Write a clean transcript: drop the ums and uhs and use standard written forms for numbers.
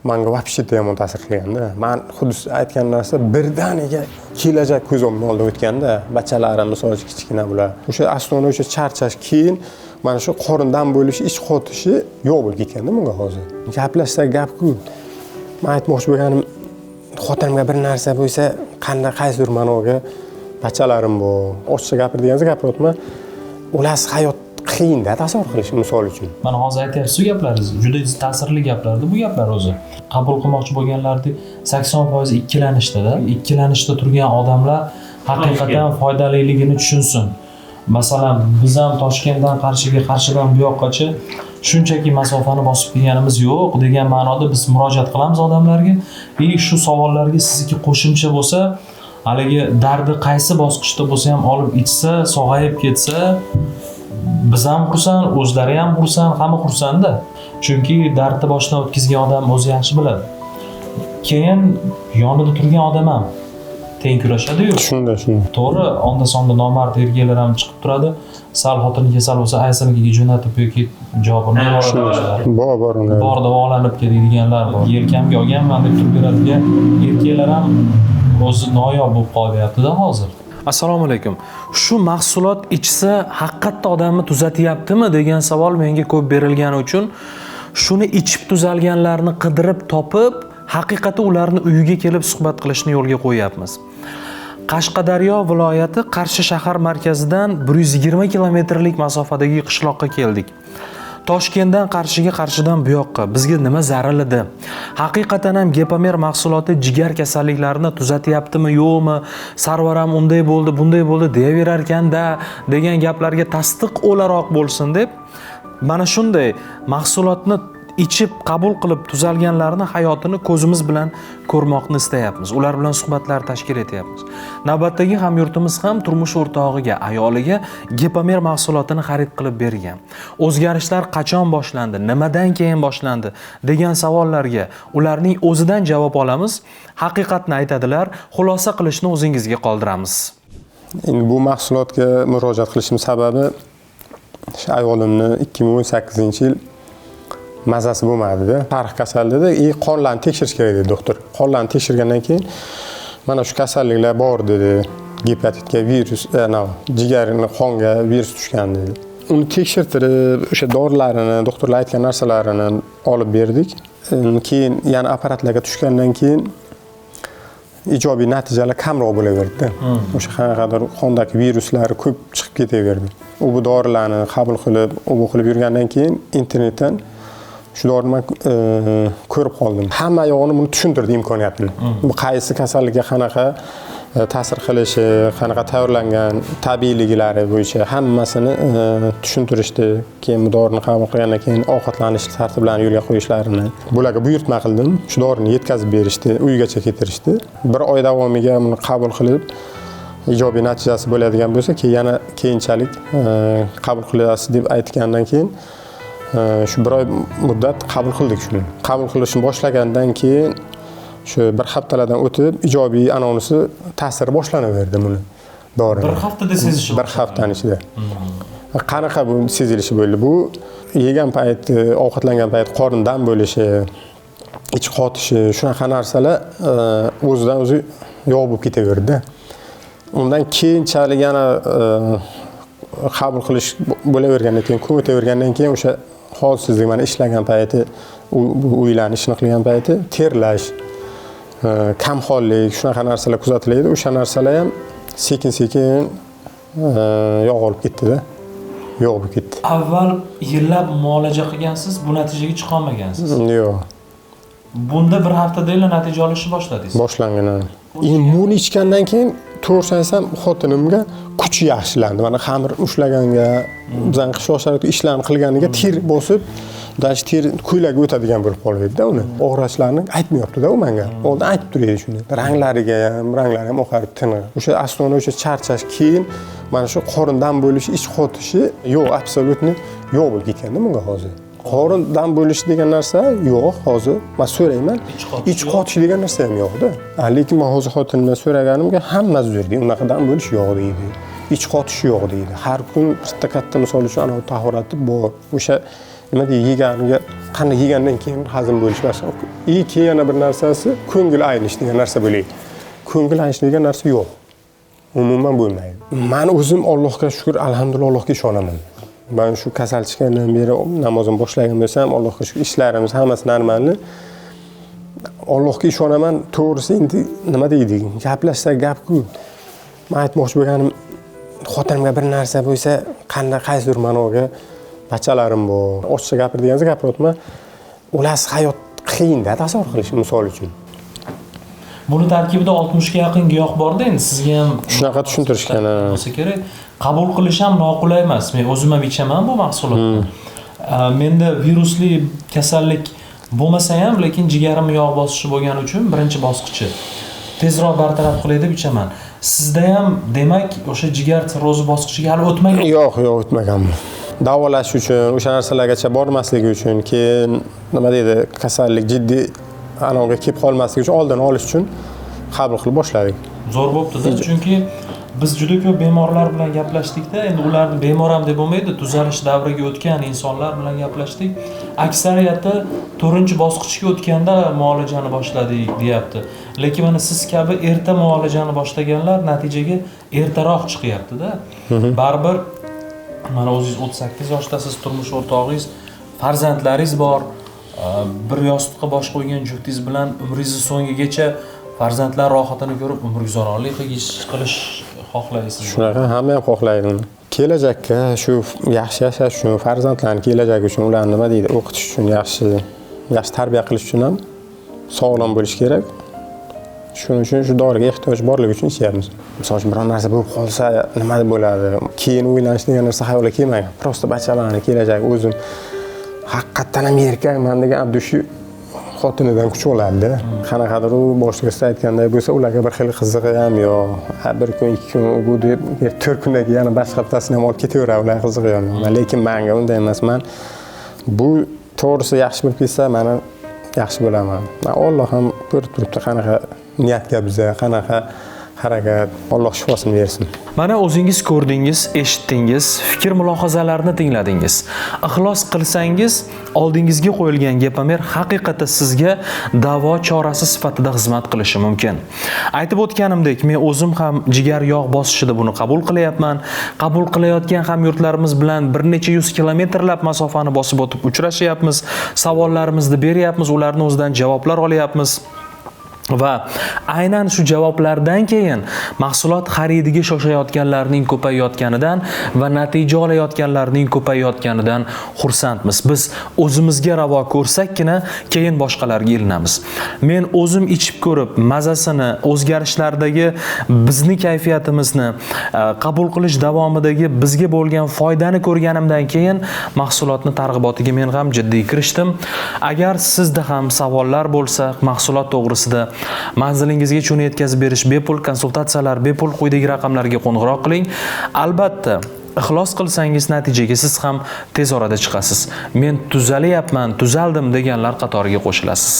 menga вообще yomon ta'sir qilganda. Men xuddi aytgan narsa birdaniga kelajak ko'z o'ngimdan oldida o'tganda, bachalarim misol uchun kichkina bular. O'sha aslida o'sha charchash keyin mana shu qorindan bo'lishi, ich qotishi yo'q bo'lib ketganda bunga hozir. Gaplashsak gap-ku. Men aytmoqchi bo'lganim, xotinimga bir narsa bo'lsa, qanday qaysidir manoga bachalarim bor. Ochiq gapirdiganingizda gapiryapman. Ularsiz hayot qiyin-da tasavvur qilish misol uchun. Mana hozir aytyapsiz gaplaringiz juda ta'sirli gaplardi bu gaplar o'zi. Qabul qilmoqchi bo'lganlardek 80% ikkilanishda-da. Ikkilanishda turgan odamlar haqiqatan foydaliligini tushunsin. Masalan, biz ham Toshkentdan Qarshidan bu yoqqacha shunchaki masofani bosib kelganimiz yo'q degan ma'noda biz murojaat qilamiz odamlarga. Shu savollarga sizniki qo'shimcha bo'lsa, haligi dardi qaysi bosqichda bo'lsa ham olib ichsa, sog'ayib ketsa, biz ham xursand, o'zlari ham xursand, hamma xursand-da. Chunki dardni boshdan o'tkazgan odam o'zi yaxshi biladi. Keyin yonida turgan odam ham teng kurashadi-yu. Shunday. To'g'ri, onda-sonda nomard erkaklar ham chiqib turadi. Sal xotini kasal bo'lsa, aysinikiga jo'natib yoki javobini beradi. Bor. Bor davolanib ketadiganlar bor. Yelkamga olganman deb turib beradigan erkaklar ham o'zi noyob bo'lib qolyapti-da hozir. Assalomu alaykum. Shu mahsulot ichsa haqiqatda odamni tuzatyaptimi degan savol menga ko'p berilgani uchun shuni ichib tuzalganlarni qidirib topib, haqiqatda ularni uyiga kelib suhbat qilishni yo'lga qo'yapmiz. Qashqadaryo viloyati Qarshi shahar markazidan 120 kilometrlik masofadagi qishloqqa keldik. Toshkentdan Qarshidan bu yoqqa bizga nima zaril edi? Haqiqatan ham Gepamer mahsuloti jigar kasalliklarini tuzatyaptimi, yo'qmi? Sarvaram unday bo'ldi, bunday bo'ldi deyaverar ekan-da degan gaplarga tasdiq o'laroq bo'lsin deb mana shunday mahsulotni ichib qabul qilib tuzalganlarni hayotini ko'zimiz bilan ko'rmoqni istayapmiz. Ular bilan suhbatlar tashkil etyapmiz. Navbatdagi hamyurtimiz ham turmush o'rtog'iga, ayoliga Gepamer mahsulotini xarid qilib bergan. O'zgarishlar qachon boshlandi, nimadan keyin boshlandi degan savollarga ularning o'zidan javob olamiz. Haqiqatni aytadilar, xulosa qilishni o'zingizga qoldiramiz. Endi bu mahsulotga murojaat qilishim sababi ayolimni 2018-yil mazasi bo'lmadi-da. Tarix kasal dedi. Qonlarni tekshirish kerak dedi doktor. Qonlarni tekshirgandan keyin mana shu kasalliklar bor dedi. Gepatitga virus, jigarning qonga virus tushgan dedi. Uni tekshirtirib, o'sha dorilarini, doktorlar aytgan narsalarini olib berdik. Keyin yana apparatlarga tushgandan keyin ijobiy natijalar kamroq bo'laverdi. O'sha qanaqadir qondagi viruslar ko'p chiqib ketaverdi. Bu dorilarni qabul qilib, o'qib yurgandan keyin internetdan shu dorini ko'rib qoldim. Hamma yog'ini buni tushuntirdi imkoniyatini. Bu qaysi kasallikka qanaqa ta'sir qilishi, qanaqa tayyorlangan, tabiiyliklari bo'yicha hammasini tushuntirishdi. Keyin bu dorini qabul qilgandan keyin ovqatlanish tartiblarini yo'lga qo'yishlarini bularga buyurtma qildim. Shu dorini yetkazib berishdi, uygacha keltirishdi. Bir oy davomiga buni qabul qilib ijobiy natijasi bo'ladigan bo'lsa, yana keyinchalik qabul qilasiz deb aytgandan keyin shu bir oy muddat qabul qildik shuni. Qabul qilishni boshlagandan keyin shu bir haftalardan o'tib ijobiy anonsi ta'siri boshlanaverdi buni. Dorining. Bir haftada sezishi. Bir haftaning ichida. Qanaqa bu sezilishi bo'ldi? Bu yegan payt, ovqatlangan payt qorindan bo'lishi, ich qotishi, shunaqa narsalar o'zidan o'zi yo'q bo'lib ketaverdi. Undan keyinchalik yana qabul qilish bo'lavergandan keyin, kun o'tavergandan keyin o'sha holsizlik, mana ishlagan payti, uylarni ishini qilgan payti terlash, kamxonlik, shunaqa narsalar kuzatiladi. O'sha narsalar ham sekin-sekin yo'q olib ketdi-da. Yo'q bo'lib ketdi. Avval yillab muolaja qilgansiz, bu natijaga chiqa olmagansiz. Yo'q. Bunda bir haftadagina natija olishni boshladingiz. Boshlangan. Endi buni ichgandan keyin to'g'risini aytsam, xotinimga kuchi yaxshilandi. Mana xamir ushlaganga, bizning qishloq sharoitida ishlarni qilganiga ter bosib, ter ko'ylagi o'tadigan bo'lib qoldi-da uni. Og'rashlarni aytmayapti-da u menga. Oldin aytib turadi shuni. Ranglari ham oqarib tiniq. O'sha aslida o'sha charchash keyin mana shu qorindan bo'lishi, ich qotishi yo'q, absolutni yo'q bo'lib ketganda bunga hozir. Qorindan bo'lish degan narsa yo'q hozir. Men so'rayman, ich qotish degan narsa ham yo'q-da. Lekin men hozir xotinimdan so'raganimga hammasi zo'rdi. Unaqadan bo'lish yo'q deydi. Ich qotish yo'q deydi. Har kun bitta katta misol uchun ana tahorati bor. O'sha nima deydi, yeganiga qanday yegandan keyin hazm bo'lish keyin yana bir narsasi ko'ngil aynish degan narsa bo'laydi. Ko'ngil aynish degan narsa yo'q. Umuman bo'lmaydi. Men o'zim Allohga shukr, alhamdulillah Allohga ishonaman. Ben shu kasal chiqqandan beri namozim boshlagan bo'lsam, Allohga shukr, ishlarimiz hammasi normalni. Allohga ishonaman. To'g'risi endi nima deydi? Gaplashsak gap-ku. Men aytmoqchi bo'lganim, xotinimga bir narsa bo'lsa, qaysidir ma'noga bachalarim bor. Ochiq gapirdiganingizda gapiryapman. Ularsiz hayot qiyin-da tasavvur qilish misol uchun. Buni tarkibida 60 ga yaqin giyoh bor-da, endi sizga ham shunaqa tushuntirishgan. Bo'lsa kerak. Qabul qilish ham noqulay emas. Men o'zim ham ichaman bu mahsulotni. Menda virusli kasallik bo'lmasa ham, lekin jigarim yog' bosishi bo'lgani uchun birinchi bosqichi tezroq bartaraf qilay deb ichaman. Sizda ham demak o'sha jigar sirrozi bosqichiga hali o'tmagan. Yo'q, o'tmaganman. Davolash uchun, o'sha narsalargacha bormasligi uchun, keyin nima deydi, kasallik jiddiy anaga kelib qolmasligi uchun oldini olish uchun qabul qilib boshladik. Zo'r bo'pti-da, chunki biz juda ko'p bemorlar bilan gaplashdik-da, endi ularni bemor ham deb bo'lmaydi, tuzalish davriga o'tgan insonlar bilan gaplashdik. Aksariyati 4-bosqichga o'tganda muolajani boshladik, deyapti. Lekin mana siz kabi erta muolajani boshlaganlar natijaga ertaroq chiqyapti-da. Baribir mana o'zingiz 38 yoshdasiz, turmush o'rtog'ingiz, farzandlaringiz bor. Bir yostiqqa bosh qo'ygan juftingiz bilan umringiz so'ngigacha farzandlar rohatini ko'rib umrguzaronlik qilish xohlaysiz. Shunaqa hamma ham xohlaydi. Kelajakka shu yaxshi yashash uchun, farzandlarning kelajagi uchun, ularni nima deydi, o'qitish uchun, yaxshi tarbiya qilish uchun ham sog'lom bo'lish kerak. Shuning uchun shu doriga ehtiyoj borligi uchun ichyapmiz. Misol uchun biror narsa bo'lib qolsa, nima bo'ladi? Keyin o'ylanish degan narsa xayolga kelmagan. Prosta bachalarning kelajagi o'zim haqiqatdan ham erkakman degan abdushi xotinidan kuch oladi. Qanaqadir u boshqa aytganday bo'lsa, ularga bir xil qizig'i ham yo'q. Bir kun, 2 kun bu deb 4 kundan keyin yana boshqa haftasini ham olib ketaveradi, ular qizig'i yo'q. Lekin menga unday emas. Men bu to'g'risi yaxshi bo'lib ketsa, meni yaxshi bo'laman. Alloh ham ko'rib turibdi qanaqa niyatga bizga, qanaqa harakat. Alloh shifosini bersin. Mana o'zingiz ko'rdingiz, eshitdingiz, fikr mulohazalarni tingladingiz. Ixlos qilsangiz, oldingizga qo'yilgan Gepamer haqiqatan sizga davo chorasi sifatida xizmat qilishi mumkin. Aytib o'tganimdek, men o'zim ham jigar yog' bosishida buni qabul qilyapman. Qabul qilayotgan hamyurtlarimiz bilan bir necha 100 kilometrlab masofani bosib o'tib uchrashyapmiz, savollarimizni beryapmiz, ularning o'zidan javoblar olyapmiz. Va aynan shu javoblardan keyin mahsulot xaridiga shoshayotganlarning ko'payayotganidan va natija olayotganlarning ko'payayotganidan xursandmiz. Biz o'zimizga ravo ko'rsakkina keyin boshqalarga ilinamiz. Men o'zim ichib ko'rib, mazasini, o'zgarishlardagi bizni kayfiyatimizni qabul qilish davomidagi bizga bo'lgan foydani ko'rganimdan keyin mahsulotni targ'ibotiga men ham jiddiy kirishdim. Agar sizda ham savollar bo'lsa, mahsulot to'g'risida manzilingizga shuni yetkazib berish bepul, konsultatsiyalar bepul, quyidagi raqamlarga qo'ng'iroq qiling. Albatta, ixlos qilsangiz natijaga siz ham tez orada chiqasiz. Men tuzalyapman, tuzaldim deganlar qatoriga qo'shilasiz.